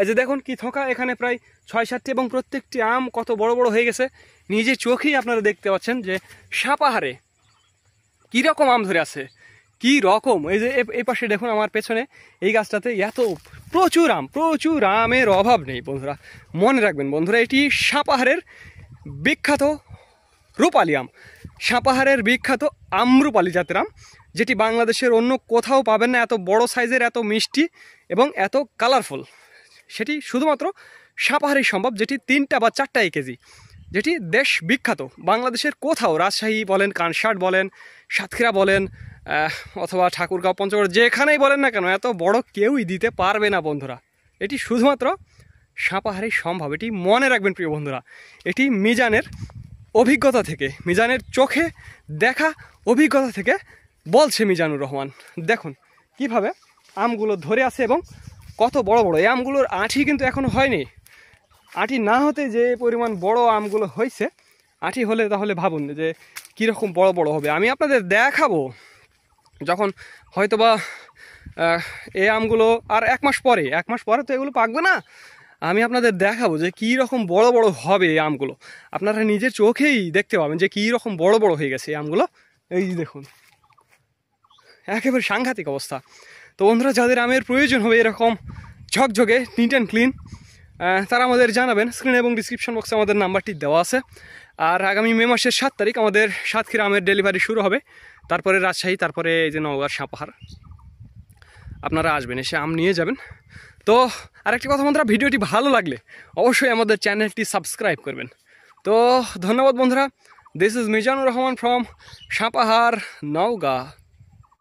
এই যে দেখুন কি থোকা, এখানে প্রায় ৬-৭টি এবং প্রত্যেকটি আম কত বড় বড় হয়ে গেছে। নিজে চোখেই আপনারা দেখতে পাচ্ছেন যে সাপাহারে কীরকম আম ধরে আছে, কি রকম। এই যে এই পাশে দেখুন আমার পেছনে এই গাছটাতে এত প্রচুর আমের অভাব নেই বন্ধুরা। মনে রাখবেন বন্ধুরা, এটি সাপাহারের বিখ্যাত রূপালী আম, সাপাহারের বিখ্যাত আমরুপালি জাতের আম, যেটি বাংলাদেশের অন্য কোথাও পাবেন না। এত বড় সাইজের, এত মিষ্টি এবং এত কালারফুল, সেটি শুধুমাত্র সাপাহারেই সম্ভব, যেটি 3টা বা 4টা কেজি, যেটি দেশ বিখ্যাত। বাংলাদেশের কোথাও, রাজশাহী বলেন, কানসাট বলেন, সাতক্ষীরা বলেন, অথবা ঠাকুরগাঁও, পঞ্চগড়, যেখানেই বলেন না কেন, এত বড় কেউই দিতে পারবে না বন্ধুরা। এটি শুধুমাত্র সাপাহারেই সম্ভব, এটি মনে রাখবেন প্রিয় বন্ধুরা। এটি মিজানের অভিজ্ঞতা থেকে, মিজানের চোখে দেখা অভিজ্ঞতা থেকে বলছে মিজানুর রহমান। দেখুন কিভাবে আমগুলো ধরে আছে এবং কত বড় বড়। এই আমগুলোর আঁঠি কিন্তু এখনও হয়নি। আঁঠি না হতে যে পরিমাণ বড় আমগুলো হয়েছে, আঁঠি হলে তাহলে ভাবুন যে কীরকম বড় বড় হবে। আমি আপনাদের দেখাবো যখন হয়তোবা এই আমগুলো আর 1 মাস পরে তো এগুলো পাকবে না। আমি আপনাদের দেখাবো যে কী রকম বড় বড় হবে এই আমগুলো। আপনারা নিজের চোখেই দেখতে পাবেন যে কী রকম বড় বড় হয়ে গেছে এই আমগুলো। এই দেখুন একেবারে সাংঘাতিক অবস্থা। তো বন্ধুরা, যাদের আমের প্রয়োজন হবে এরকম ঝকঝকে নিট অ্যান্ড ক্লিন, তারা আমাদের জানাবেন। স্ক্রিন এবং ডিসক্রিপশন বক্সে আমাদের নাম্বারটি দেওয়া আছে। আর আগামী মে মাসের 7 তারিখ আমাদের সাতক্ষীরা আমের ডেলিভারি শুরু হবে, তারপরে রাজশাহী, তারপরে এই যে নওগাঁর সাপাহার। আপনারা আসবেন, এসে আম নিয়ে যাবেন। তো আরেকটি কথা বন্ধুরা, ভিডিওটি ভালো লাগলে অবশ্যই আমাদের চ্যানেলটি সাবস্ক্রাইব করবেন। তো ধন্যবাদ বন্ধুরা। This is Mizanur Rahman from Sapahar, Naogaon.